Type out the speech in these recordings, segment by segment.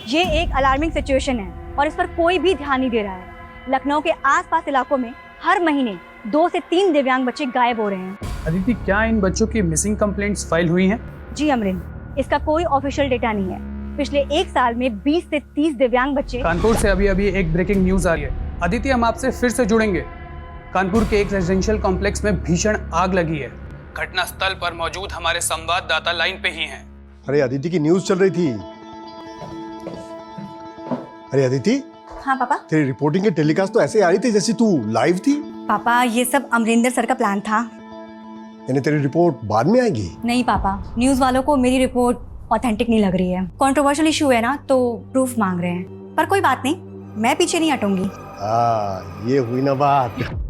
ये एक alarming situation है और इस पर कोई भी ध्यान नहीं दे रहा है। लखनऊ के आसपास इलाकों में हर महीने 2 से 3 दिव्यांग बच्चे गायब हो रहे हैं। अदिति, क्या इन बच्चों की मिसिंग कंप्लेंट्स फाइल हुई हैं? जी अमरिंद, इसका कोई ऑफिशियल डेटा नहीं है। पिछले 1 साल में 20 से 30 दिव्यांग बच्चे। कानपुर से अभी एक ब्रेकिंग न्यूज आ रही है। अदिति, हम आपसे फिर से जुड़ेंगे। कानपुर के एक रेजिडेंशियल कॉम्प्लेक्स में भीषण आग लगी है। घटना स्थल पर मौजूद हमारे संवाददाता लाइन पे ही हैं। अरे अदिति की न्यूज चल रही थी। अरे अदिति। हाँ पापा। तेरी रिपोर्टिंग के टेलीकास्ट तो ऐसे आ रही थी जैसे तू लाइव थी। पापा, ये सब अमरिंदर सर का प्लान था। यानी तेरी रिपोर्ट बाद में आएगी? नहीं पापा, न्यूज वालों को मेरी रिपोर्ट ऑथेंटिक नहीं लग रही है। कंट्रोवर्शियल इशू है ना, तो प्रूफ मांग रहे हैं। पर कोई बात नहीं, मैं पीछे नहीं हटूंगी। ये हुई ना बात।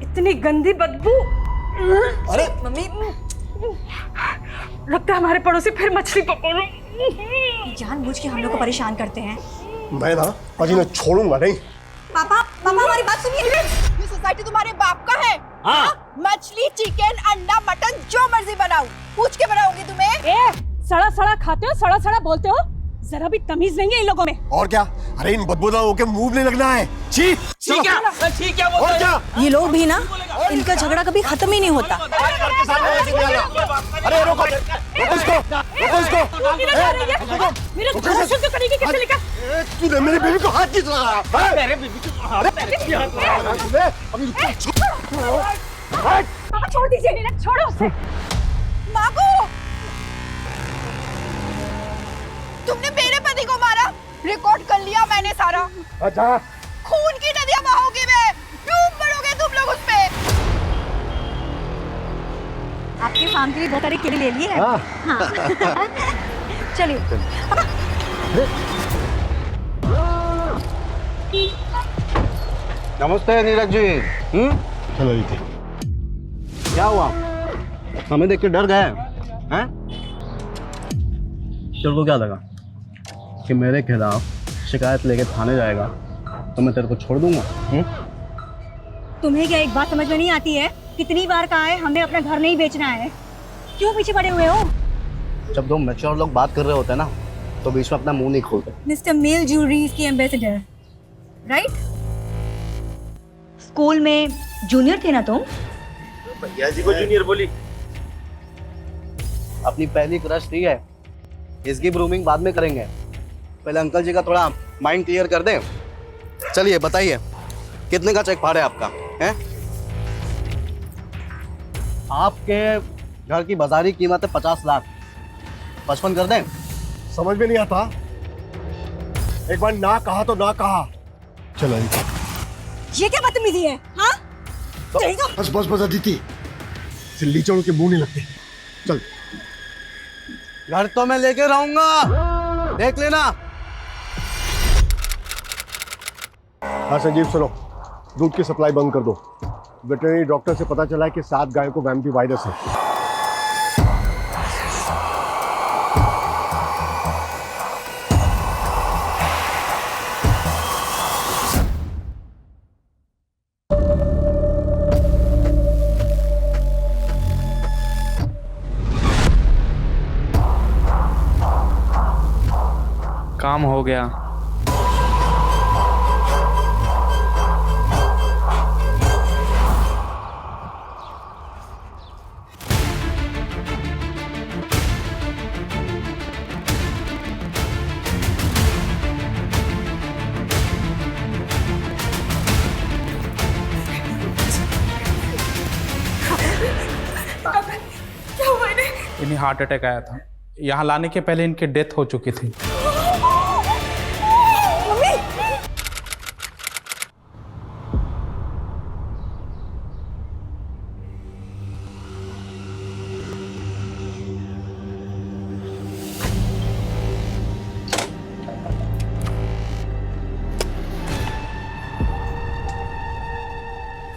इतनी गंदी बदबू। अरे मम्मी, लगता है हमारे पड़ोसी फिर मछली पकड़ रहे। जानबूझ के हम लोग को परेशान करते हैं। मैं ना आज इन्हें छोड़ूंगा नहीं। पापा हमारी बात सुनिए। ये सोसाइटी तुम्हारे बाप का है? हाँ? मछली, चिकन, अंडा, मटन जो मर्जी बनाओ, पूछ के बनाओगी तुम्हें? सड़ा सड़ा खाते हो, सड़ा सड़ा बोलते हो, जरा भी तमीज नहीं है इन लोगों में। और क्या? अरे इन बदबूदारों के मुंह नहीं लगना है। छी क्या? और क्या? ये लोग भी ना, इनका झगड़ा कभी खत्म ही नहीं होता। अरे रोको इसको। मेरे घर से तो तरीके कैसे निकल? तूने मेरी बेबी को हाथ किस लगाया? मेरे बेबी पापा छोड़ दीजिए, नीना छोड़ो उसे। मागो, तुमने मेरे पति को मारा। रिकॉर्ड कर लिया मैंने सारा। अच्छा, खून की नदियां बहाओगे, मैं डूब मरोगे तुम लोग उसपे। आपके फार्म के लिए बहुत सारे कीड़े ले लिए हैं। हाँ। चलिए। नमस्ते नीरज जी। चलो रीति। क्या हुआ? हमें देख के डर गए हैं? तेरे को क्या लगा कि मेरे खिलाफ शिकायत लेके थाने जाएगा तो मैं तेरे को छोड़ दूंगा? तुम्हें क्या एक बात समझ में नहीं आती है? कितनी बार कहा है हमें अपना घर नहीं बेचना है, क्यों पीछे पड़े हुए हो? जब दो मैच्योर लोग बात कर रहे होते हैं ना, तो बीच में अपना मुंह नहीं खोलते। मिस्टर मेल ज्वेलरीज की एम्बेसडर, राइट? स्कूल में जूनियर थे ना तुम? भैया जी को जूनियर बोली। अपनी पहली क्रश थी है, इसकी ग्रूमिंग बाद में करेंगे। पहले अंकल जी का थोड़ा माइंड क्लियर कर दें। चलिए बताइए, कितने का चेक फाड़े आपका है? आपके घर की बाजारी कीमत है 50 लाख। 55 कर दें? समझ में नहीं आता। एक बार ना कहा तो ना कहा। चलो रीति। ये क्या बदतमीजी है? हाँ? बस अदिति, लीचड़ों के मुंह नहीं लगते। चल। घर तो मैं लेके रहूंगा, देख लेना। हाँ संजीव सुनो, दूध की सप्लाई बंद कर दो। वेटरनरी डॉक्टर से पता चला है कि 7 गायों को वैम्पी वायरस है। काम हो गया। क्या हुआ इन्हें? इन्हें हार्ट अटैक आया था। यहाँ लाने के पहले इनकी डेथ हो चुकी थी।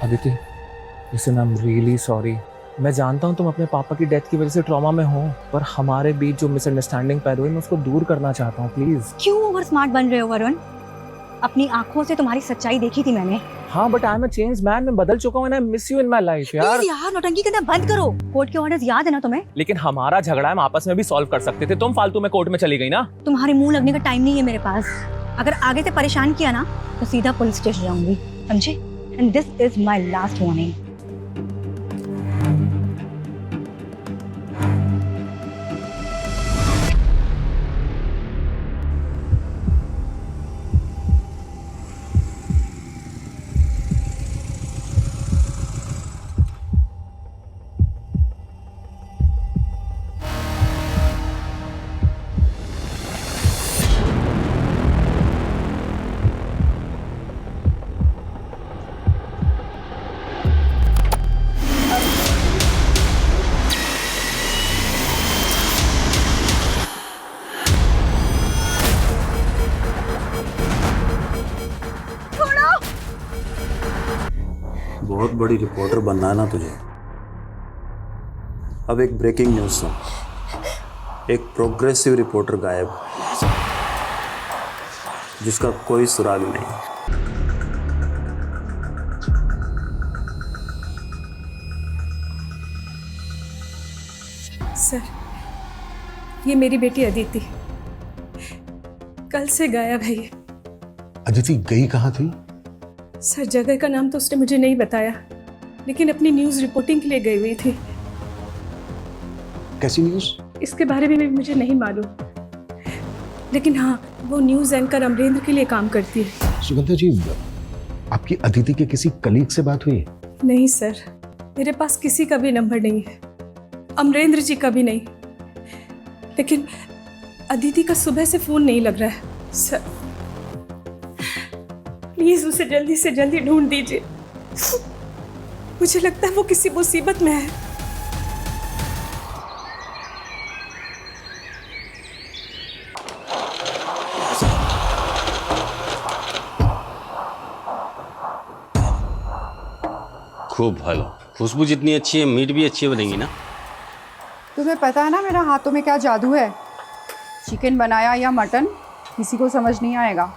Aditi, listen, I'm really sorry. मैं जानता हूँ तुम अपने पापा की डेथ की वजह से ट्रॉमा में हो, पर हमारे बीच जो मिसअंडरस्टैंडिंग पैदा हुई मैं उसको दूर करना चाहता हूँ। प्लीज। क्यों ओवर स्मार्ट बन रहे हो वरुण? अपनी आंखों से तुम्हारी सच्चाई देखी थी मैंने। हाँ but I am a change man, मैं बदल चुका हूँ and I miss you in my life यार। प्लीज यार नौटंकी करना बंद करो। कोर्ट के ऑर्डर्स याद है ना तुम्हें? लेकिन हमारा झगड़ा हम आपस में भी सॉल्व कर सकते थे, तुम फालतू में कोर्ट में चली गई ना। तुम्हारे मुंह लगने का टाइम नहीं है मेरे पास। अगर आगे से परेशान किया ना तो सीधा पुलिस स्टेशन जाऊंगी, समझे? And this is my last warning. बहुत बड़ी रिपोर्टर बनना है ना तुझे। अब एक ब्रेकिंग न्यूज़ सुन। एक प्रोग्रेसिव रिपोर्टर गायब, जिसका कोई सुराग नहीं। सर, ये मेरी बेटी अदिति कल से गायब है। ये अदिति गई कहाँ थी? सर, जगह का नाम तो उसने मुझे नहीं बताया, लेकिन अपनी न्यूज़ रिपोर्टिंग के लिए गई हुई थी। कैसी न्यूज़? इसके बारे में भी मुझे नहीं मालूम, लेकिन हाँ, वो न्यूज़ एंकर अमरेंद्र के लिए काम करती है। सुगंधा जी, आपकी अदिति के किसी कलीग से बात हुई? नहीं सर, मेरे पास किसी का भी नंबर नहीं है, अमरेंद्र जी का भी नहीं। लेकिन अदिति का सुबह से फ़ोन नहीं लग रहा है। सर प्लीज उसे जल्दी से जल्दी ढूंढ दीजिए। मुझे लगता है वो किसी मुसीबत में है। खूब भालो, खुशबू जितनी अच्छी है मीट भी अच्छी बनेगी ना। तुम्हें पता है ना मेरा हाथों में क्या जादू है? चिकन बनाया या मटन किसी को समझ नहीं आएगा।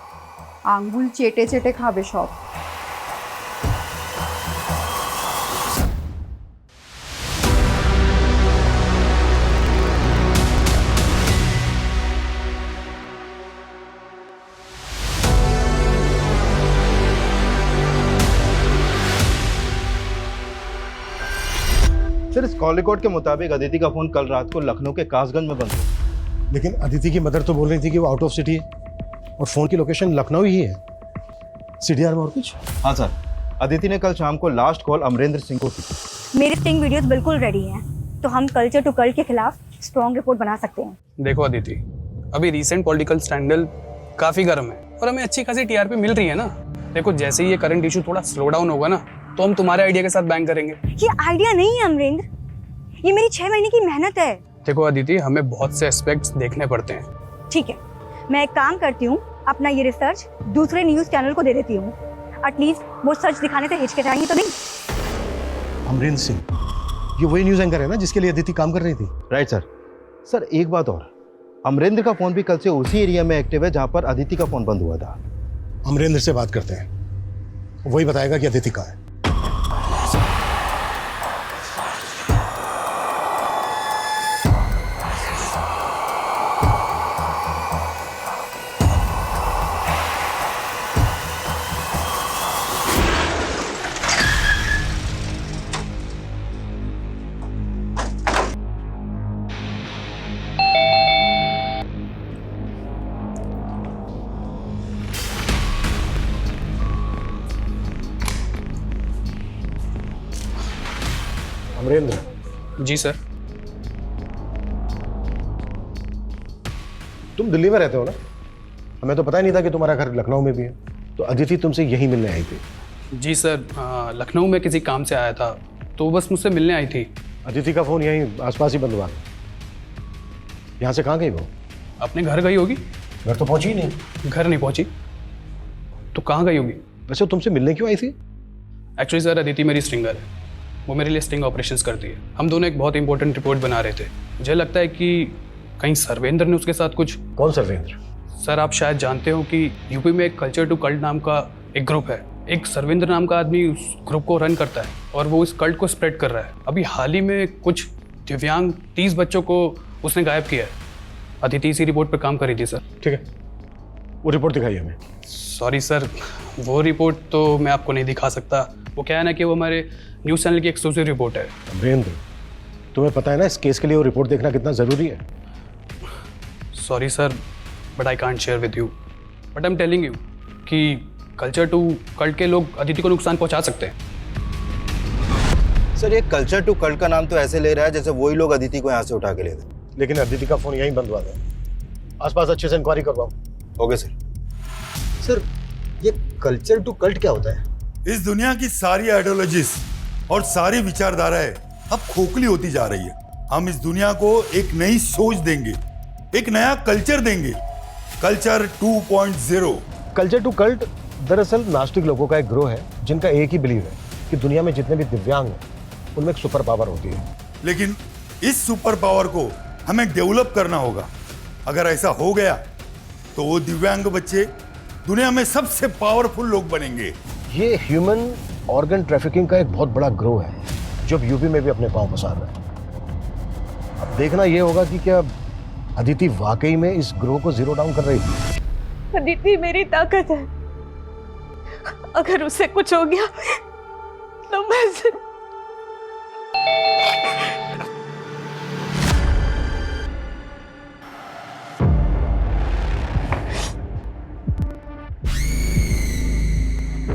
आंगुल चेटे चेटे खाबे शौक। सर, इस कॉल रिकॉर्ड के मुताबिक अदिति का फोन कल रात को लखनऊ के कासगंज में बंद हुआ। लेकिन अदिति की मदर तो बोल रही थी कि वो आउट ऑफ सिटी है और फोन की लोकेशन लखनऊ ही है। सीडीआर में और कुछ? हाँ सर, अदिति ने कल शाम को लास्ट कॉल अमरेंद्र सिंह को की। मेरे स्टिंग वीडियोस बिल्कुल रेडी हैं, तो हम कल्चर टू कल्ट के खिलाफ स्ट्रॉन्ग रिपोर्ट बना सकते हैं। देखो अदिति, अभी रीसेंट पॉलिटिकल स्कैंडल काफ़ी गर्म है और हमें अच्छी खासी टीआरपी मिल रही है ना। देखो जैसे ही ये करंट इशू थोड़ा स्लो डाउन होगा ना, तो हम तुम्हारे आइडिया के साथ बैंक करेंगे। ये आइडिया नहीं है अमरेंद्र, ये मेरी 6 महीने की मेहनत है। देखो अदिति, हमें बहुत से एस्पेक्ट्स देखने पड़ते हैं। ठीक है, मैं एक काम करती हूँ, अपना ये रिसर्च दूसरे न्यूज़ चैनल को दे देती हूँ। एटलीस्ट वो सच दिखाने से हिचकिचाएंगे तो नहीं। अमरेंद्र सिंह, ये वही न्यूज़ एंकर है ना जिसके लिए अदिति काम कर रही थी? Right sir. सर एक बात और, अमरेंद्र का फोन भी कल से उसी एरिया में एक्टिव है जहां पर अदिति का फोन बंद हुआ था। अमरेंद्र से बात करते हैं, वही बताएगा कि अदिति कहाँ है। अमरेंद्र जी सर। तुम दिल्ली में रहते हो ना? हमें तो पता ही नहीं था कि तुम्हारा घर लखनऊ में भी है। तो अदिति तुमसे यही मिलने आई थी? जी सर, लखनऊ में किसी काम से आया था, तो बस मुझसे मिलने आई थी। अदिति का फोन यहीं आसपास ही बंद हुआ। यहाँ से कहाँ गई वो? अपने घर गई होगी। घर तो पहुंची ही नहीं। घर नहीं पहुंची तो कहाँ गई होगी? वैसे तुमसे मिलने क्यों आई थी? एक्चुअली सर, अदिति मेरी स्ट्रिंगर है वो मेरे लिए स्टिंग ऑपरेशंस करती है। हम दोनों एक बहुत इंपॉर्टेंट रिपोर्ट बना रहे थे। मुझे लगता है कि कहीं सर्वेंद्र ने उसके साथ कुछ। कौन सर्वेंद्र? सर आप शायद जानते हो कि यूपी में एक कल्चर टू कल्ट नाम का एक ग्रुप है। एक सर्वेंद्र नाम का आदमी उस ग्रुप को रन करता है और वो इस कल्ट को स्प्रेड कर रहा है। अभी हाल ही में कुछ दिव्यांग 30 बच्चों को उसने गायब किया है। अदिति इसी रिपोर्ट पर काम कर रही थी सर। ठीक है, वो रिपोर्ट दिखाइए हमें। सॉरी सर, वो रिपोर्ट तो मैं आपको नहीं दिखा सकता। वो क्या है ना कि वो हमारे न्यूज़ चैनल की एक्सक्लूसिव रिपोर्ट है। अमरेंद्र, तुम्हें पता है ना इस केस के लिए वो रिपोर्ट देखना कितना ज़रूरी है? Sorry sir, but I can't share with you, but I am telling you कि कल्चर टू कल्ट के लोग अदिति को नुकसान पहुंचा सकते हैं। सर ये कल्चर टू कल्ट का नाम तो ऐसे ले रहा है जैसे वही लोग अदिति को यहाँ से उठा के ले गए। लेकिन अदिति का फोन यहीं बंद हुआ था। आसपास अच्छे से इंक्वायरी करवाओ। Okay sir. सर ये कल्चर टू कल्ट क्या होता है? इस दुनिया की सारी आइडियोलॉजीज और सारी विचारधाराएं अब खोखली होती जा रही है। हम इस दुनिया को एक नई सोच देंगे, एक नया कल्चर देंगे, कल्चर 2.0। कल्चर टू कल्ट दरअसल नास्तिक लोगों का एक ग्रोह है जिनका एक ही बिलीव है कि दुनिया में जितने भी दिव्यांग हैं उनमें एक सुपर पावर होती है। लेकिन इस सुपर पावर को हमें डेवलप करना होगा। अगर ऐसा हो गया तो वो दिव्यांग बच्चे दुनिया में सबसे पावरफुल लोग बनेंगे। ये ह्यूमन ऑर्गन ट्रैफिकिंग का एक बहुत बड़ा ग्रोह है जो अब यूपी में भी अपने पांव पसार रहा है। अब देखना ये होगा कि क्या अदिति वाकई में इस ग्रोह को जीरो डाउन कर रही है। अदिति मेरी ताकत है, अगर उसे कुछ हो गया तो मैं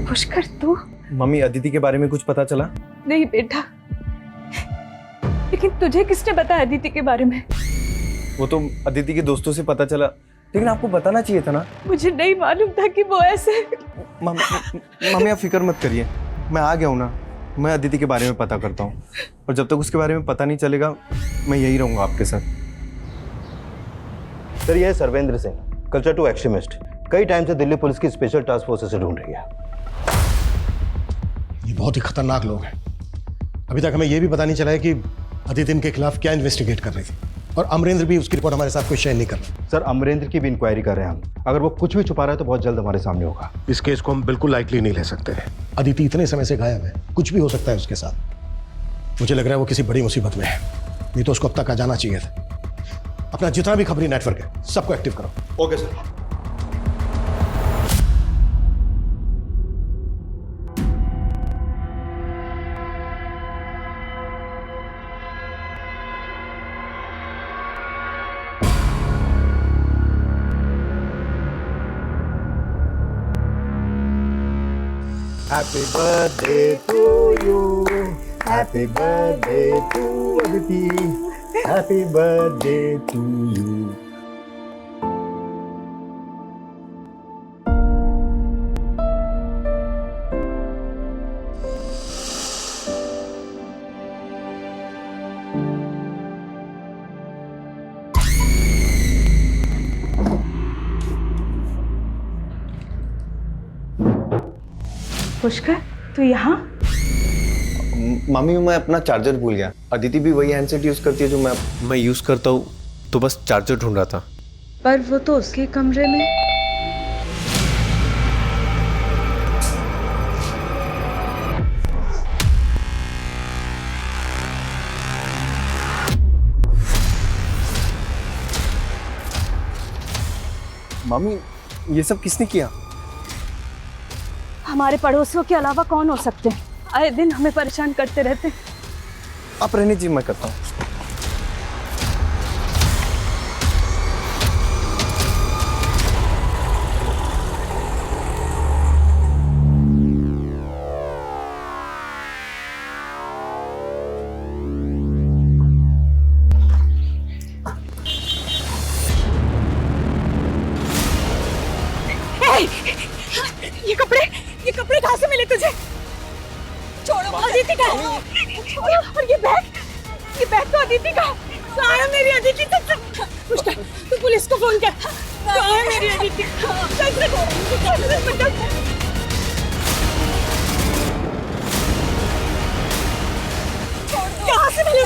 पुष्कर तू? मम्मी अदिति के बारे में कुछ पता चला? नहीं बेटा, लेकिन तुझे किसने बताया अदिति के बारे में? वो तो अदिति के दोस्तों से पता चला, लेकिन आपको बताना चाहिए था ना। मुझे नहीं मालूम था कि वो ऐसे। मम्मी आप फिक्र मत करिए, मैं आ गया हूँ ना। मैं अदिति के बारे में पता करता हूँ और जब तक उसके बारे में पता नहीं चलेगा मैं यही रहूँगा आपके साथ। सर ये है Sarvendra Singh, culture to extremist. कई टाइम से दिल्ली पुलिस की स्पेशल टास्क फोर्स से ढूंढ रही है। ये बहुत ही खतरनाक लोग हैं। अभी तक हमें यह भी पता नहीं चला है कि अदिति इनके खिलाफ क्या इन्वेस्टिगेट कर रही थी और अमरेंद्र भी उसकी रिपोर्ट हमारे साथ कोई शेयर नहीं कर रहा। सर अमरेंद्र की भी इंक्वायरी कर रहे हैं हम। अगर वो कुछ भी छुपा रहा है तो बहुत जल्द हमारे सामने होगा। इस केस को हम बिल्कुल लाइटली नहीं ले सकते। अदिति इतने समय से गायब है, कुछ भी हो सकता है उसके साथ। मुझे लग रहा है वो किसी बड़ी मुसीबत में है, नहीं तो उसको अब तक आ जाना चाहिए था। अपना जितना भी खबरी नेटवर्क है सबको एक्टिव करो। Okay sir. Happy birthday to you. Happy birthday to Aditi. Happy birthday to you. Pushkar तू यहाँ? मम्मी मैं अपना चार्जर भूल गया। अदिति भी वही हैंडसेट यूज करती है जो मैं यूज करता हूँ, तो बस चार्जर ढूंढ रहा था। पर वो तो उसके कमरे में। मम्मी ये सब किसने किया? हमारे पड़ोसियों के अलावा कौन हो सकते हैं? आए दिन हमें परेशान करते रहते हैं। आप रहने दीजिए, मैं करता हूँ। ये कपड़े कहाँ से मिले तुझे? छोड़ो, अदिति का है। छोड़ो, और ये बैग तो अदिति का। कहाँ है मेरी अदिति? पुष्कर तू पुलिस को फोन कर। कहाँ है मेरी अदिति?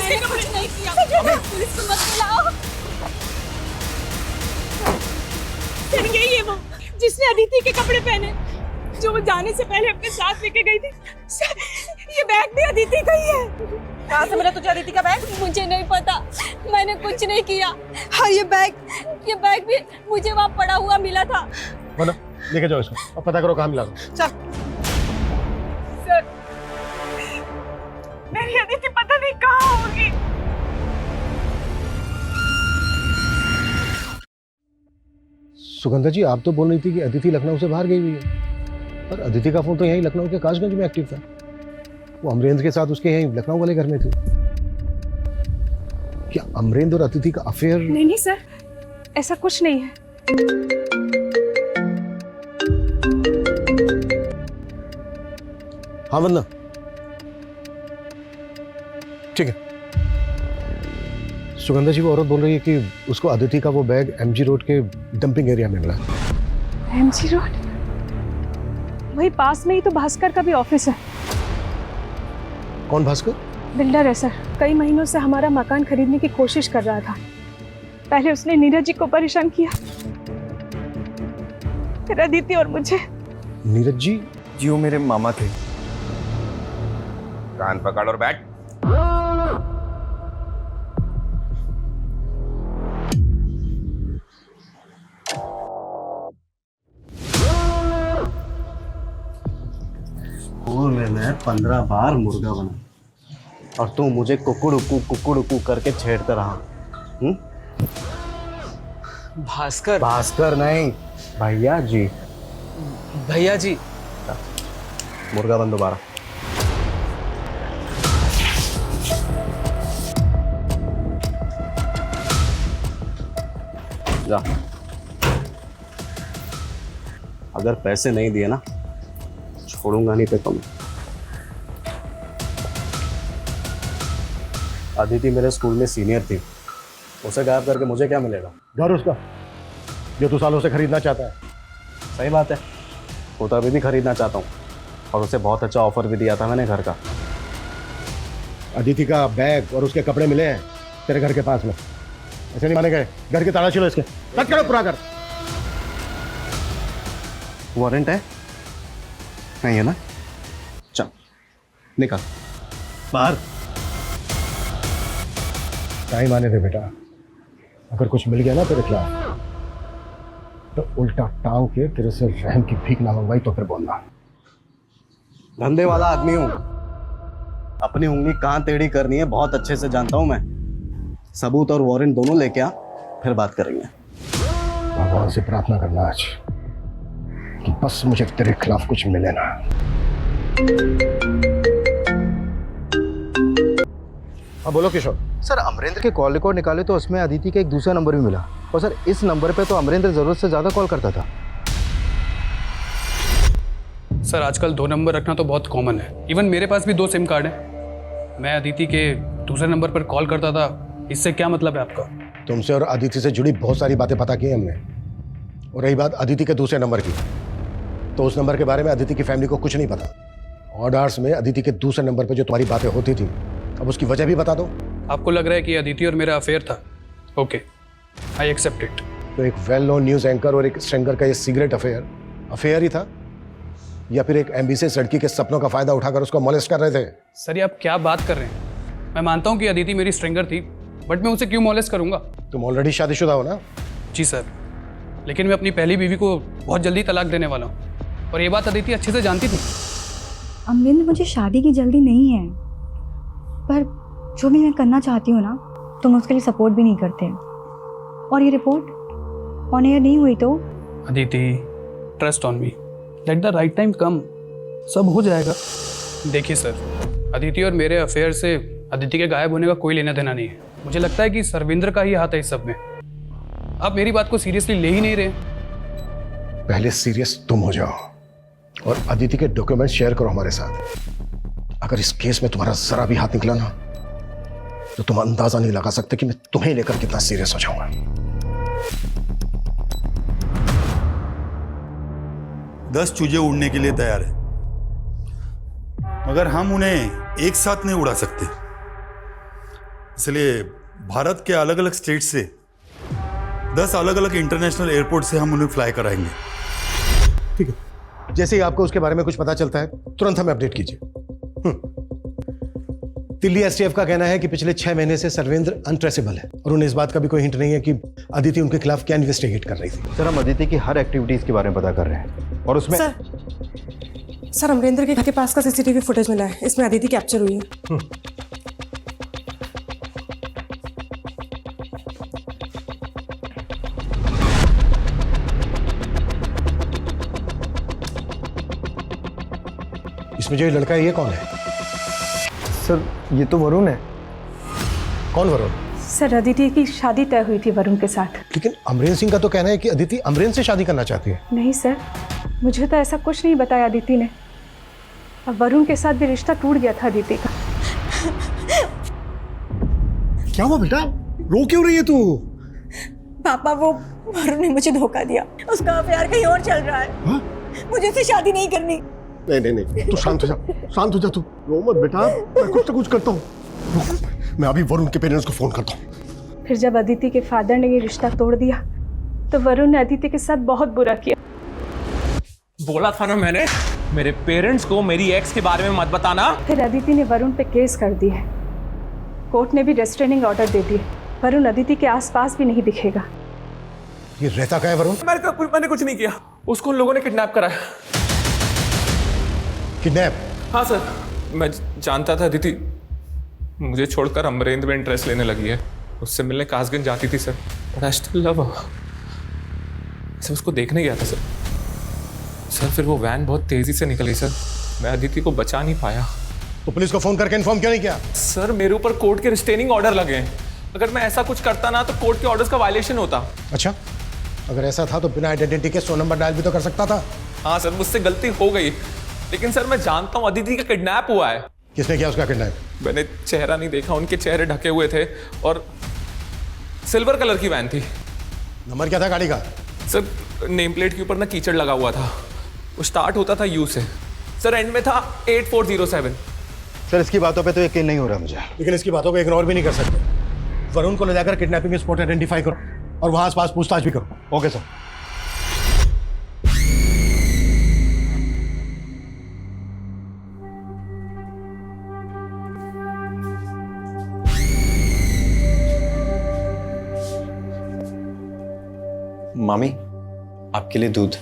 मैंने कुछ नहीं किया। पुलिस को मत बुलाओ। सर यही है वो जिसने अदिति के कपड़े पहने, जो वो जाने से पहले अपने साथ लेके गई थी। सर ये बैग भी अदिति का ही है। कहाँ से मिला तुझे अदिति का बैग? मुझे नहीं पता, मैंने कुछ नहीं किया। हाँ ये बैग भी मुझे वहाँ पड़ा हुआ मिला था। बोलो लेके जाओ इसको और पता करो कहाँ मिला। चल सर, मेरी अदिति पता नहीं कहाँ होगी। सुगंधा जी आप तो बोल रही थी कि अदिति लखनऊ से बाहर गई हुई है, पर अदिति का फोन तो यहीं लखनऊ के कासगंज में एक्टिव था। वो अमरेंद्र के साथ उसके यहीं लखनऊ वाले घर में थी। क्या अमरेंद्र और अदिति का अफेयर? नहीं सर, ऐसा कुछ नहीं है। हाँ वंदना ठीक है। सुगंधा जी वो औरत बोल रही है कि उसको अदिति का वो बैग एमजी रोड के डंपिंग एरिया में मिला। MG road? वही पास में ही तो भास्कर का भी ऑफिस है। कौन भास्कर? बिल्डर है सर, कई महीनों से हमारा मकान खरीदने की कोशिश कर रहा था। पहले उसने नीरज जी को परेशान किया, फिर अदिति और मुझे। नीरज जी? जी वो मेरे मामा थे। कान पकड़ और बैठ। स्कूल में मैं 15 बार मुर्गा बना और तू मुझे कुकुड़ करके छेड़ता रहा। भास्कर। भास्कर नहीं भैया जी। भैया जी। मुर्गा बन दोबारा। जा। अगर पैसे नहीं दिए ना छोड़ूंगा नहीं तो तुम। अदिति मेरे स्कूल में सीनियर थी, उसे गायब करके मुझे क्या मिलेगा? घर उसका जो तू सालों से खरीदना चाहता है। सही बात है, वो तो अभी भी खरीदना चाहता हूँ और उसे बहुत अच्छा ऑफर भी दिया था मैंने घर का। अदिति का बैग और उसके कपड़े मिले हैं तेरे घर के पास में, ऐसे नहीं माने गए। घर की तलाशी लो इसके, कट करो पूरा घर। वारंट है? नहीं है ना? चल निकल बाहर। टाइम आने दे बेटा, अगर कुछ मिल गया ना तेरे खिलाफ तो उल्टा टांग के तेरे से रहम की भीख ना मंगवाई तो फिर बोलना। धंधे वाला आदमी हूं, अपनी उंगली कहां टेढ़ी करनी है बहुत अच्छे से जानता हूं मैं। सबूत और वारंट दोनों लेके आ, फिर बात करेंगे। भगवान से प्रार्थना करना आज कि बस मुझे तेरे खिलाफ कुछ मिले ना। हाँ बोलो किशोर। सर अमरेंद्र के कॉल रिकॉर्ड निकाले तो उसमें अदिति का एक दूसरा नंबर भी मिला, और सर इस नंबर पे तो अमरेंद्र जरूरत से ज्यादा कॉल करता था। सर आजकल 2 नंबर रखना तो बहुत कॉमन है। इवन मेरे पास भी 2 सिम कार्ड हैं। मैं अदिति के दूसरे नंबर पर कॉल करता था। इससे क्या मतलब है आपका? तुमसे और अदिति से जुड़ी बहुत सारी बातें पता की हमने, और रही बात अदिति के दूसरे नंबर की, तो उस नंबर के बारे में अदिति की फैमिली को कुछ नहीं पता। ऑड आवर्स में अदिति के दूसरे नंबर पर जो तुम्हारी बातें होती थी, अब उसकी वजह भी बता दो। आपको लग रहा है कि अदिति और मेरा अफेयर था? Okay, I accept it. तो एक वेल नोन न्यूज एंकर और एक स्ट्रिंगर का ये सीक्रेट अफेयर ही था, या फिर एक एम्बिशियस लड़की के सपनों का फायदा उठाकर उसको मोलेस्ट कर रहे थे? सर ये आप क्या बात कर रहे हैं? मैं मानता हूँ कि अदिति मेरी स्ट्रिंगर थी, बट मैं उसे क्यों मोलेस्ट करूंगा? तुम ऑलरेडी शादीशुदा हो ना? जी सर, लेकिन मैं अपनी पहली बीवी को बहुत जल्दी तलाक देने वाला हूँ, और ये बात अदिति अच्छे से जानती थी। अमरिंदर, मुझे शादी की जल्दी नहीं है, पर जो भी मैं करना चाहती हूँ ना, तुम उसके लिए सपोर्ट भी नहीं करते। और ये रिपोर्ट ऑन एयर नहीं हुई तो? Aditi, trust on me, let the right time come, सब हो जाएगा। देखिए सर, अदिति और मेरे अफेयर से अदिति के गायब होने का कोई लेना देना नहीं है। मुझे लगता है कि सरविंद्र का ही हाथ है इस सब में। आप मेरी बात को सीरियसली ले ही नहीं रहे। पहले सीरियस तुम हो जाओ और अदिति के डॉक्यूमेंट शेयर करो हमारे साथ। अगर इस केस में तुम्हारा जरा भी हाथ निकला ना, तो तुम अंदाजा नहीं लगा सकते कि मैं तुम्हें लेकर कितना सीरियस हो जाऊंगा। 10 चूजे उड़ने के लिए तैयार है, मगर हम उन्हें एक साथ नहीं उड़ा सकते। इसलिए भारत के अलग अलग स्टेट से 10 अलग अलग इंटरनेशनल एयरपोर्ट से हम उन्हें फ्लाई कराएंगे। ठीक है, जैसे ही आपको उसके बारे में कुछ पता चलता है तुरंत हमें अपडेट कीजिए। दिल्ली एसटीएफ का कहना है कि पिछले 6 महीने से सर्वेंद्र अनट्रेसेबल है और उन्हें इस बात का भी कोई हिंट नहीं है कि अदिति उनके खिलाफ क्या इन्वेस्टिगेट कर रही थी। सर हम अदिति की हर एक्टिविटीज के बारे में पता कर रहे हैं और उसमें सर अमरेंद्र के घर के पास का सीसीटीवी फुटेज मिला है, इसमें अदिति कैप्चर हुई है। इसमें जो ये लड़का है ये कौन है? सर ये तो वरुण है। कौन वरुण? सर अदिति की शादी तय हुई थी वरुण के साथ। लेकिन अमरेंद्र सिंह का तो कहना है कि अदिति अमरेंद्र से शादी करना चाहती है। नहीं सर, मुझे तो ऐसा कुछ नहीं बताया अदिति ने। अब वरुण के साथ भी रिश्ता टूट गया था अदिति का। क्या हुआ बेटा, रो क्यों रही है तू? पापा वो वरुण ने मुझे धोखा दिया, उसका प्यार कहीं और चल रहा है। हाँ? मुझे उससे शादी नहीं करनी। नहीं तू शांत हो जा, शांत हो जा तू, रो मत बेटा, मैं कुछ ना कुछ करता हूँ। मैं अभी वरुण के पेरेंट्स को फोन करता हूँ। फिर जब अदिति के फादर ने ये रिश्ता तोड़ दिया तो वरुण ने अदिति के साथ बहुत बुरा किया। बोला था ना मैंने, मेरे पेरेंट्स को मेरी एक्स के बारे में मत बताना। फिर अदिति ने वरुण पे केस कर दी है। कोर्ट ने भी रेस्ट्रेनिंग ऑर्डर दे दिए। वरुण अदिति के आसपास भी नहीं दिखेगा। ये रहता क्या है वरुण? मैंने कुछ नहीं किया, उसको उन लोगों ने किडनैप करा है। किडनैप? हाँ सर, मैं जानता था अदिति मुझे छोड़कर अमरेंद्र में इंटरेस्ट लेने लगी है। उससे मिलने कासगंज जाती थी sir, but I still love her. Sir उसको देखने गया था सर, फिर वो वैन बहुत तेजी से निकली सर, मैं अदिति को बचा नहीं पाया। तो पुलिस को फोन करके इन्फॉर्म क्यों नहीं किया? सर मेरे ऊपर कोर्ट के रिस्ट्रेनिंग ऑर्डर लगे हैं, अगर मैं ऐसा कुछ करता ना तो कोर्ट के ऑर्डर्स का वायलेशन होता। अच्छा, अगर ऐसा था तो बिना आइडेंटिटी के 100 नंबर डायल भी तो कर सकता था। हाँ सर, मुझसे गलती हो गई, लेकिन सर मैं जानता हूँ अदिति का किडनैप हुआ है। किसने किया उसका किडनैप? मैंने चेहरा नहीं देखा, उनके चेहरे ढके हुए थे और सिल्वर कलर की वैन थी। नंबर क्या था गाड़ी का? सर नेम प्लेट के ऊपर ना कीचड़ लगा हुआ था, वो स्टार्ट होता था यू से, सर एंड में था 8407। सर इसकी बातों पे तो यकीन नहीं हो रहा मुझे। लेकिन इसकी बातों को इग्नोर भी नहीं कर सकते। वरुण को ले जाकर किडनैपिंग स्पॉट आइडेंटिफाई करो और वहां आसपास पूछताछ भी करो। Okay sir. मामी आपके लिए दूध।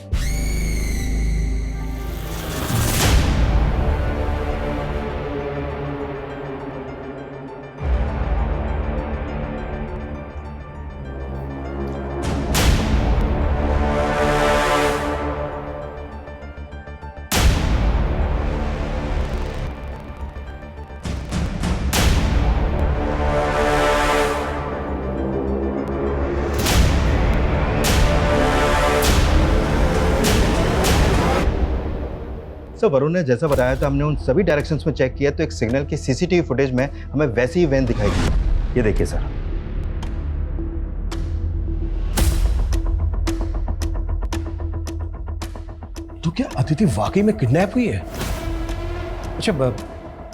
सर वरुण ने जैसा बताया था, हमने उन सभी डायरेक्शंस में चेक किया तो एक सिग्नल की सीसीटीवी फुटेज में हमें वैसी ही वैन दिखाई दी। ये देखिए सर। तो क्या अदिति वाकई में किडनैप हुई है? अच्छा,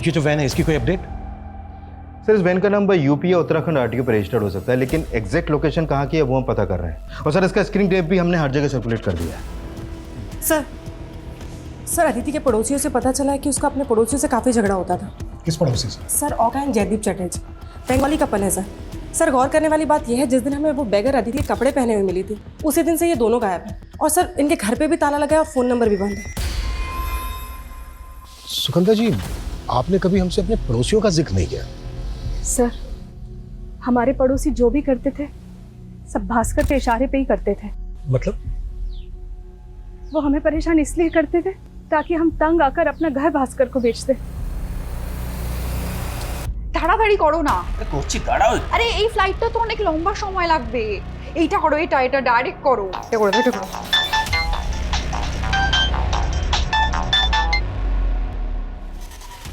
ये जो वैन है इसकी कोई अपडेट? सर इस वैन का नंबर यूपी या उत्तराखंड आरटीओ पर रजिस्टर्ड हो सकता है, लेकिन एग्जैक्ट लोकेशन कहाँ की है वो हम पता कर रहे हैं। और सर इसका स्क्रीन टेप भी हमने हर जगह सर्कुलेट कर दिया है। सर अदिति के पड़ोसियों से पता चला है कि उसका अपने पड़ोसियों से काफी झगड़ा होता था। किस पड़ोसी से? सर ओका एंड जयदीप चटर्जी, बंगाली कपल है सर। सर गौर करने वाली बात यह है, जिस दिन हमें वो बेगर अदिति के कपड़े पहने हुए मिली थी उसी दिन से ये दोनों गायब हैं। और सर इनके घर पे भी ताला लगा है और फोन नंबर भी बंद है। सुगंधा जी, आपने कभी हमसे अपने पड़ोसियों का जिक्र नहीं किया। सर हमारे पड़ोसी जो भी करते थे सब भास्कर के इशारे पे ही करते थे। मतलब? वो हमें परेशान इसलिए करते थे ताकि हम तंग आकर अपना घर भास्कर को बेच दे। তাড়াতাড়ি করো না। করছি দাঁড়াও। আরে এই ফ্লাইটটা তো অনেক লম্বা সময় লাগবে। এইটা করো, এটা ডাইরেক্ট করো। এটা করো।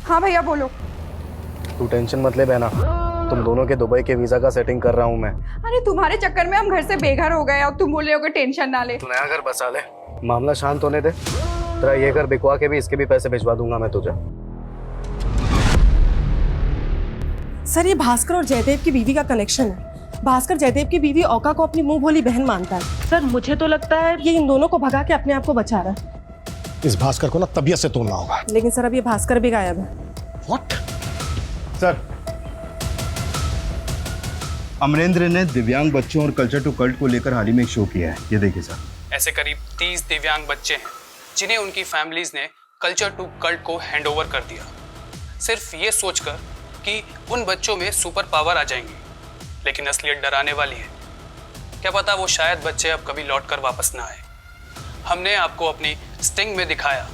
हाँ भैया बोलो। तू टेंशन मत ले बहना, तुम दोनों के दुबई के वीजा का सेटिंग कर रहा हूँ मैं। अरे तुम्हारे चक्कर में हम घर से बेघर हो गए, अब तुम बोल रहे हो कि टेंशन ना ले। तू नया घर बसा ले, मामला शांत होने दे। तेरा ये घर बिकवा के भी इसके भी पैसे भिजवा दूंगा मैं तुझे। सर ये भास्कर और जयदेव की बीवी का कनेक्शन है। भास्कर जयदेव की बीवी औका को अपनी मुंह भोली बहन मानता है। सर मुझे तो लगता है ये इन दोनों को भगा के अपने आप को बचा रहा है। इस भास्कर को ना तबीयत से तोड़ना होगा। लेकिन सर अब ये भास्कर भी गायब है। व्हाट? सर, अमरेंद्र ने दिव्यांग बच्चों और कल्चर टू कल्ट को लेकर हाल ही में एक शो किया है, ये देखिए सर। ऐसे करीब 30 दिव्यांग बच्चे हैं जिन्हें उनकी फैमिलीज ने कल्चर टू कल्ट को हैंडओवर कर दिया, सिर्फ ये सोचकर कि उन बच्चों में सुपर पावर आ जाएंगी। लेकिन असलियत डराने वाली है। क्या पता वो शायद बच्चे अब कभी लौट कर वापस ना आए। हमने आपको अपनी स्टिंग में दिखाया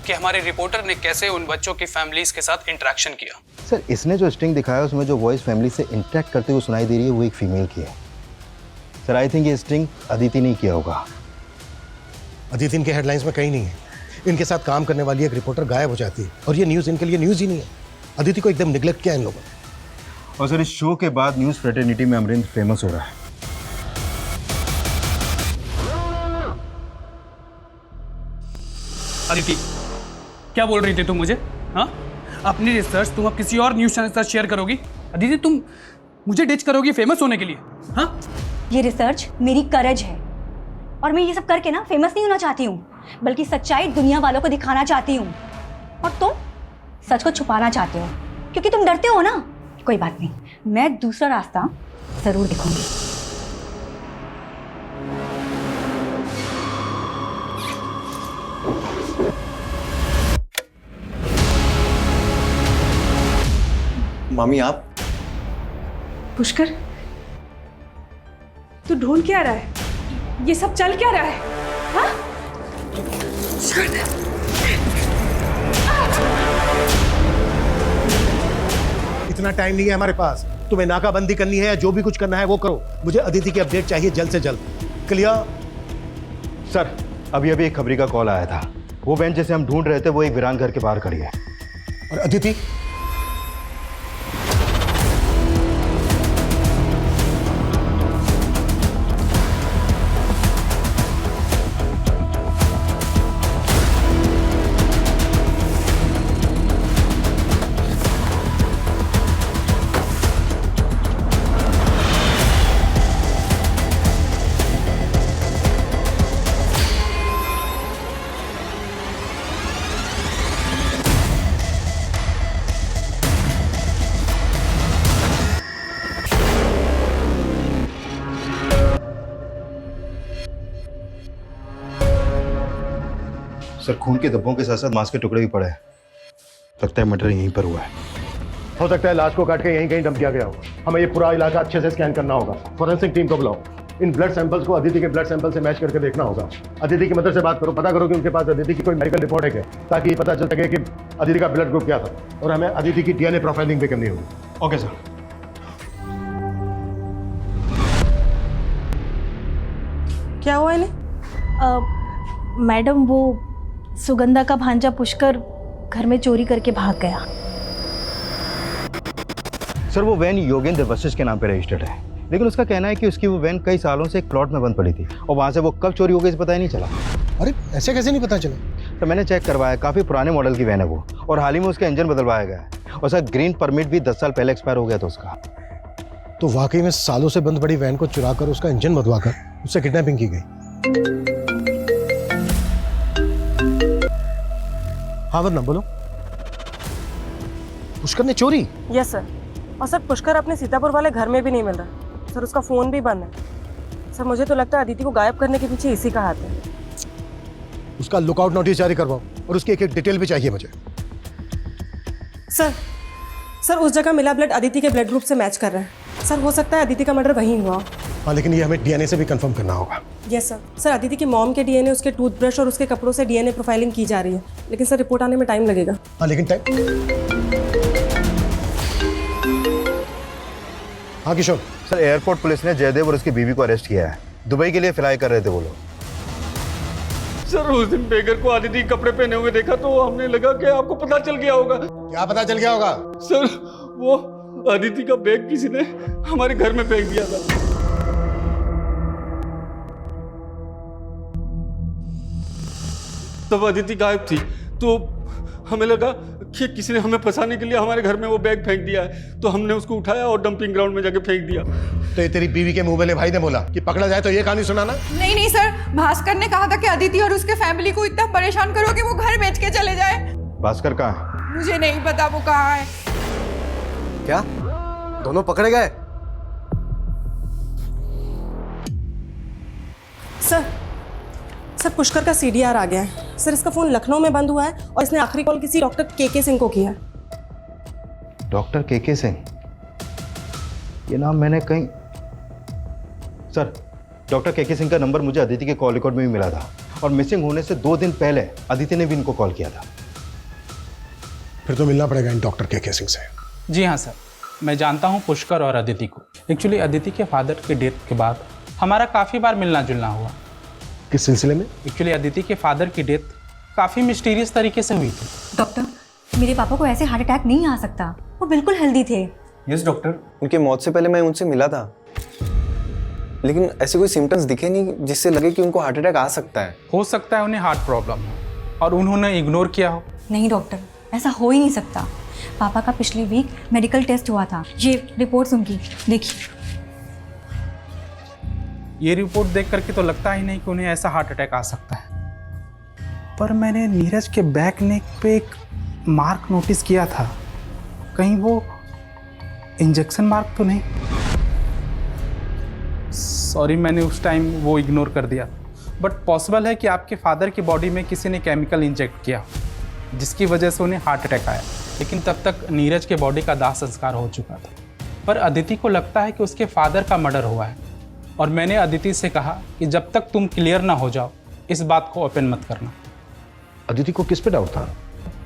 कि हमारे रिपोर्टर ने कैसे उन बच्चों की फैमिलीज के साथ इंटरेक्शन किया। सर, इसने जो स्ट्रिंग दिखाया उसमें जो वॉइस फैमिली से इंटरेक्ट करते हुए सुनाई दे रही है वो एक फीमेल की है। सर, आई थिंक ये स्ट्रिंग अदिति ने किया होगा। अदिति इनके हेडलाइंस में कहीं नहीं है। इनके साथ काम करने वाली एक रिपोर्टर गायब हो जाती है और ये न्यूज़ इनके लिए न्यूज़ ही नहीं है। अदिति को एकदम निगलेक्ट किया इन लोगों ने। और सर, इस शो के बाद न्यूज़ फ्रेटर्निटी में अमरेंद्र फेमस हो रहा है। अदिति, क्या बोल रही थी तुम मुझे? हाँ, अपनी रिसर्च तुम अब किसी और न्यूज़ चैनल के साथ शेयर करोगी? अदिति, तुम मुझे डिच करोगी फेमस होने के लिए? हाँ, ये रिसर्च मेरी करज है और मैं ये सब करके ना फेमस नहीं होना चाहती हूँ, बल्कि सच्चाई दुनिया वालों को दिखाना चाहती हूँ। और तुम सच को छुपाना चाहते हो क्योंकि तुम डरते हो ना। कोई बात नहीं, मैं दूसरा रास्ता जरूर दिखाऊंगी। मामी आप? पुष्कर, तू ढूंढ क्या रहा है? ये सब चल क्या रहा है? हाँ? इतना टाइम नहीं है हमारे पास। तुम्हें नाकाबंदी करनी है या जो भी कुछ करना है वो करो। मुझे अदिति की अपडेट चाहिए जल्द से जल्द। क्लियर? सर, अभी एक खबरी का कॉल आया था। वो बहन जिसे हम ढूंढ रहे थे वो एक वीरान घर के बाहर खड़ी है। और अदिति? सर, खून के धब्बों के साथ साथ मांस के टुकड़े भी पड़े हैं। लगता है मर्डर यहीं पर हुआ है। हो सकता है लाश को काट के यहीं कहीं डंप किया गया हो। हमें ये पूरा इलाका अच्छे से स्कैन करना होगा। फॉरेंसिक टीम को बुलाओ। इन ब्लड सैंपल्स को अदिति के ब्लड सैंपल से मैच करके देखना होगा। अदिति की मदर से बात करो, पता करो कि उनके पास अदिति की कोई मेडिकल रिपोर्ट है क्या, ताकि ये पता चल सके कि अदिति का ब्लड ग्रुप क्या था। और हमें अदिति की डीएनए प्रोफाइलिंग भी करनी होगी। Okay sir. क्या हुआ इन्हें? मैडम, वो सुगंधा का भांजा पुष्कर घर में चोरी करके भाग गया। सर, वो वैन योगेंद्र वशिष्ठ के नाम पे रजिस्टर्ड है, लेकिन उसका कहना है कि उसकी वो वैन कई सालों से एक प्लॉट में बंद पड़ी थी और वहाँ से वो कब चोरी हो गई इसे पता ही नहीं चला। अरे ऐसे कैसे नहीं पता चला? तो मैंने चेक करवाया, काफ़ी पुराने मॉडल की वैन है वो, और हाल ही में उसका इंजन बदलवाया गया है। और सर, ग्रीन परमिट भी 10 साल पहले एक्सपायर हो गया था उसका। तो वाकई में सालों से बंद पड़ी वैन को चुरा कर उसका इंजन बदलवाकर उससे किडनैपिंग की गई। हाँ वरना बोलो, पुष्कर ने चोरी? Yes sir. और सर, पुष्कर अपने सीतापुर वाले घर में भी नहीं मिल रहा सर। उसका फोन भी बंद है सर। मुझे तो लगता है अदिति को गायब करने के पीछे इसी का हाथ है। उसका लुकआउट नोटिस जारी करवाओ और उसकी एक डिटेल भी चाहिए मुझे। सर उस जगह मिला ब्लड अदिति के ब्लड ग्रुप से मैच कर रहा है सर। हो सकता है अदिति का मर्डर वहीं हुआ। हाँ, लेकिन ये हमें डीएनए से भी कंफर्म करना होगा। Yes sir. सर, अदिति की मॉम के डीएनए, उसके टूथब्रश और उसके कपड़ों से डीएनए प्रोफाइलिंग की जा रही है, लेकिन सर रिपोर्ट आने में टाइम लगेगा। हाँ, लेकिन टाइम। हाँ किशोर। सर, एयरपोर्ट पुलिस ने जयदेव और उसकी बीवी को अरेस्ट किया है। दुबई के लिए फ्लाई कर रहे थे वो लोग। सर, उस दिन बेगर को अदिति कपड़े पहने हुए देखा तो हमने लगा कि आपको पता चल गया होगा। क्या पता चल गया होगा? सर, वो अदिति का बैग किसी ने हमारे घर में फेंक दिया था। तब अदिति गायब थी तो हमें लगा कि किसी ने हमें फंसाने के लिए हमारे घर में वो बैग फेंक दिया है, तो हमने उसको उठाया और डंपिंग ग्राउंड में जाके फेंक दिया। तो ये तेरी बीवी के मुंह वाले भाई ने बोला कि पकड़ा जाए तो ये कहानी सुनाना? नहीं नहीं सर, भास्कर ने कहा था कि अदिति और उसके फैमिली को इतना परेशान करो कि वो घर बेच के चले जाए। भास्कर कहाँ है? मुझे नहीं पता वो कहाँ है। क्या दोनों पकड़े गए? सर पुष्कर का CDR आ गया है सर। इसका फोन लखनऊ में बंद हुआ है और इसने आखिरी कॉल किसी डॉक्टर KK सिंह को किया है। Doctor KK Singh? ये नाम मैंने कहीं... सर, डॉक्टर KK सिंह का नंबर मुझे अदिति के कॉल रिकॉर्ड में भी मिला था और मिसिंग होने से 2 दिन पहले अदिति ने भी इनको कॉल किया था। फिर तो मिलना पड़ेगा इन डॉक्टर KK सिंह से। जी हाँ सर, मैं जानता हूँ पुष्कर और अदिति को। एक्चुअली अदिति के फादर के डेथ के बाद हमारा काफ़ी बार मिलना जुलना हुआ। किस सिलसिले में? एक्चुअली अदिति के फादर की डेथ काफ़ी मिस्टीरियस तरीके से हुई थी। डॉक्टर, मेरे पापा को ऐसे हार्ट अटैक नहीं आ सकता, वो बिल्कुल हेल्दी थे। यस डॉक्टर, उनके मौत से पहले मैं उनसे मिला था, लेकिन ऐसे कोई सिम्टम्स दिखे नहीं जिससे लगे कि उनको हार्ट अटैक आ सकता है। हो सकता है उन्हें हार्ट प्रॉब्लम हो और उन्होंने इग्नोर किया हो। नहीं डॉक्टर, ऐसा हो ही नहीं सकता। पापा का पिछले वीक मेडिकल टेस्ट हुआ था, ये रिपोर्ट्स उनकी देखिए। ये रिपोर्ट देख करके तो लगता ही नहीं कि उन्हें ऐसा हार्ट अटैक आ सकता है। पर मैंने नीरज के बैक नेक पे एक मार्क नोटिस किया था, कहीं वो इंजेक्शन मार्क तो नहीं? सॉरी, मैंने उस टाइम वो इग्नोर कर दिया। बट पॉसिबल है कि आपके फादर की बॉडी में किसी ने केमिकल इंजेक्ट किया जिसकी वजह से उन्हें हार्ट अटैक आया, लेकिन तब तक नीरज के बॉडी का दाह संस्कार हो चुका था। पर अदिति को लगता है कि उसके फादर का मर्डर हुआ है और मैंने अदिति से कहा कि जब तक तुम क्लियर ना हो जाओ इस बात को ओपन मत करना। अदिति को किस पे डाउट था?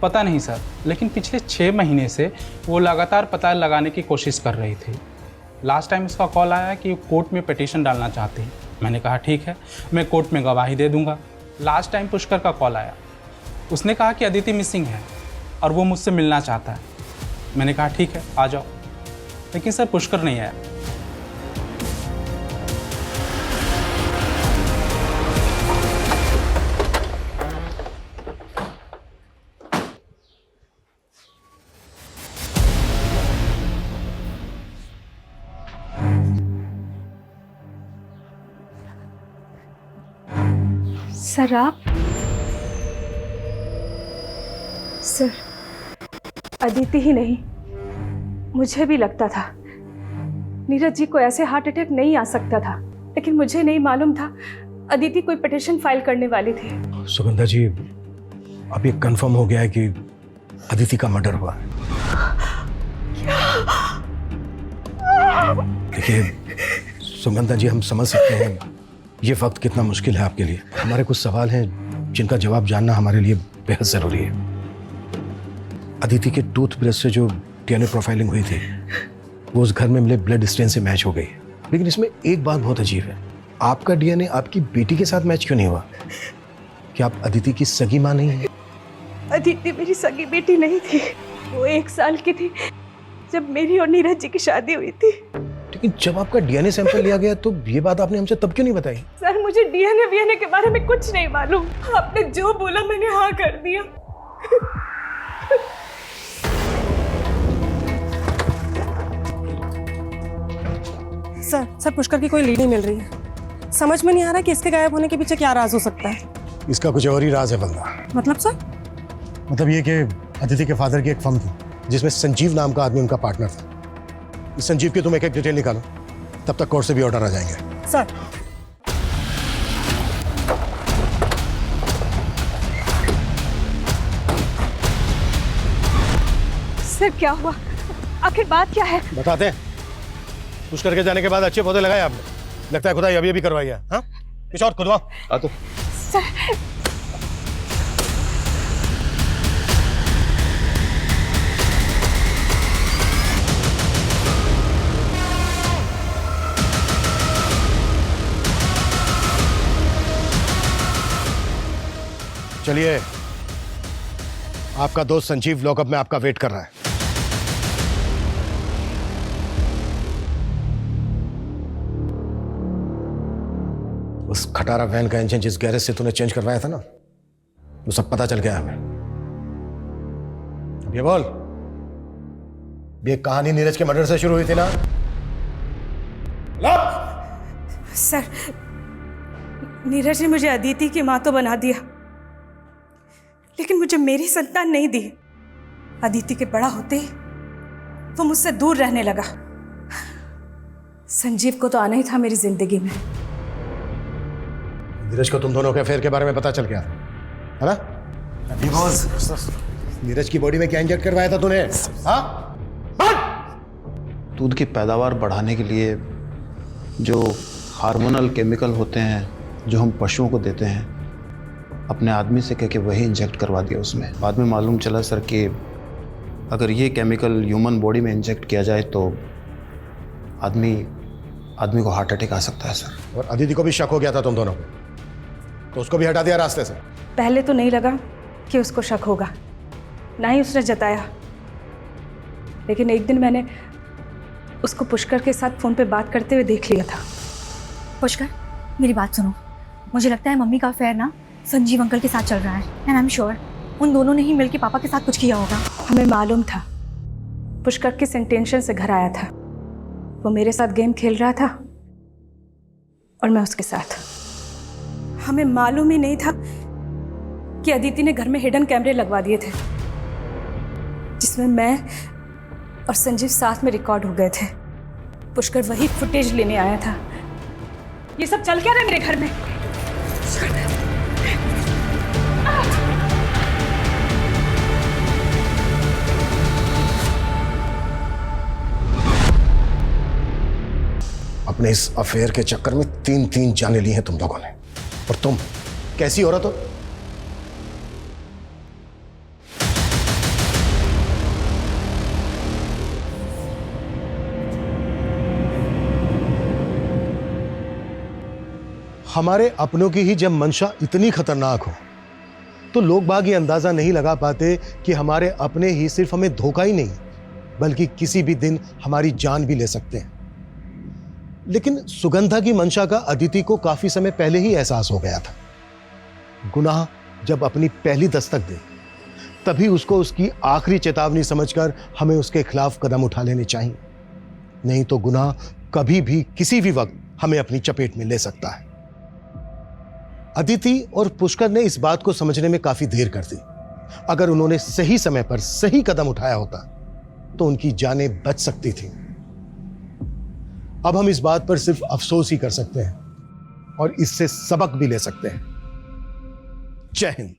पता नहीं सर, लेकिन पिछले 6 महीने से वो लगातार पता लगाने की कोशिश कर रही थी। लास्ट टाइम उसका कॉल आया कि वो कोर्ट में पिटीशन डालना चाहती है। मैंने कहा ठीक है, मैं कोर्ट में गवाही दे दूंगा। लास्ट टाइम पुष्कर का कॉल आया, उसने कहा कि अदिति मिसिंग है और वो मुझसे मिलना चाहता है। मैंने कहा ठीक है, आ जाओ, लेकिन सर पुष्कर नहीं आया। सर आप? सर, अदिति ही नहीं, मुझे भी लगता था नीरज जी को ऐसे हार्ट अटैक नहीं आ सकता था, लेकिन मुझे नहीं मालूम था अदिति कोई पिटीशन फाइल करने वाली थी। सुगंधा जी, अब ये कंफर्म हो गया है कि अदिति का मर्डर हुआ है। देखिए सुगंधा जी, हम समझ सकते हैं ये वक्त कितना मुश्किल है आपके लिए। हमारे कुछ सवाल हैं जिनका जवाब जानना हमारे लिए बेहद ज़रूरी है। अदिति के टूथब्रश से जो DNA प्रोफाइलिंग हुई थी वो उस घर में मिले ब्लड स्टेन से मैच हो गई, लेकिन इसमें एक बात बहुत अजीब है, आपका DNA आपकी बेटी के साथ मैच क्यों नहीं हुआ? क्या आप अदिति की सगी माँ नहीं है? अदिति मेरी सगी बेटी नहीं थी, वो 1 साल की थी जब मेरी और नीरज जी की शादी हुई थी। लेकिन जब आपका DNA सैंपल लिया गया तो ये बात आपने हमसे तब क्यों नहीं बताई? सर, मुझे DNA के बारे में कुछ नहीं मालूम। आपने जो बोला मैंने हाँ कर दिया। सर पुष्कर की कोई लीड नहीं मिल रही है। समझ में नहीं आ रहा कि इसके गायब होने के पीछे क्या राज हो सकता है। इसका कुछ और ही राज है बंदा। मतलब सर? मतलब ये कि अदिति के फादर की एक फर्म थी जिसमें संजीव नाम का आदमी उनका पार्टनर था। इस संजीव की तुम एक डिटेल निकालो, तब तक कोर्ट से भी ऑर्डर आ जाएंगे। सर, सर क्या हुआ? आखिर बात क्या है? बताते हैं। कुछ करके जाने के बाद अच्छे पौधे लगाए आपने, लगता है खुदाई अभी करवाई है। हाँ, कुछ और खुदवाओ। आ तो सर, चलिए, आपका दोस्त संजीव लॉकअप में आपका वेट कर रहा है। उस खटारा वैन का इंजन जिस गैरेज से तूने चेंज करवाया था ना, वो सब पता चल गया हमें। ये बोल, ये कहानी नीरज के मर्डर से शुरू हुई थी ना? सर, नीरज ने मुझे अदिति की मां तो बना दिया, लेकिन मुझे मेरी संतान नहीं दी। अदिति के बड़ा होते ही वो मुझसे दूर रहने लगा। संजीव को तो आना ही था मेरी जिंदगी में। नीरज को तुम दोनों के अफेयर के बारे में पता चल गया है ना? नीरज की बॉडी में क्या इंजेक्ट करवाया था तूने? हाँ? दूध की पैदावार बढ़ाने के लिए जो हार्मोनल केमिकल होते हैं जो हम पशुओं को देते हैं, अपने आदमी से कह के वही इंजेक्ट करवा दिया उसमें। बाद में मालूम चला सर कि अगर ये केमिकल ह्यूमन बॉडी में इंजेक्ट किया जाए तो आदमी को हार्ट अटैक आ सकता है सर। और अदिति को भी शक हो गया था तुम दोनों को, तो उसको भी हटा दिया रास्ते से? पहले तो नहीं लगा कि उसको शक होगा, ना ही उसने जताया, लेकिन एक दिन मैंने उसको पुष्कर के साथ फ़ोन पे बात करते हुए देख लिया था। पुष्कर, मेरी बात सुनो। मुझे लगता है मम्मी का अफेयर ना संजीव अंकल के साथ चल रहा है, एंड आई एम श्योर उन दोनों ने ही मिलकर पापा के साथ कुछ किया होगा। हमें मालूम था पुष्कर किस इंटेंशन से घर आया था। वो मेरे साथ गेम खेल रहा था और मैं उसके साथ। हमें मालूम ही नहीं था कि अदिति ने घर में हिडन कैमरे लगवा दिए थे, जिसमें मैं और संजीव साथ में रिकॉर्ड हो गए थे। पुष्कर वही फुटेज लेने आया था। ये सब चल क्या रहा है मेरे घर में? अपने इस अफेयर के चक्कर में 3 जाने ली हैं तुम लोगों ने। और तुम कैसी औरत हो? हमारे अपनों की ही जब मंशा इतनी खतरनाक हो तो लोग बाग ये अंदाजा नहीं लगा पाते कि हमारे अपने ही सिर्फ हमें धोखा ही नहीं बल्कि किसी भी दिन हमारी जान भी ले सकते हैं। लेकिन सुगंधा की मंशा का अदिति को काफी समय पहले ही एहसास हो गया था। गुनाह जब अपनी पहली दस्तक दे तभी उसको उसकी आखिरी चेतावनी समझकर हमें उसके खिलाफ कदम उठा लेने चाहिए, नहीं तो गुनाह कभी भी किसी भी वक्त हमें अपनी चपेट में ले सकता है। अदिति और पुष्कर ने इस बात को समझने में काफी देर कर दी। अगर उन्होंने सही समय पर सही कदम उठाया होता तो उनकी जानें बच सकती थी। अब हम इस बात पर सिर्फ अफसोस ही कर सकते हैं और इससे सबक भी ले सकते हैं। जय हिंद।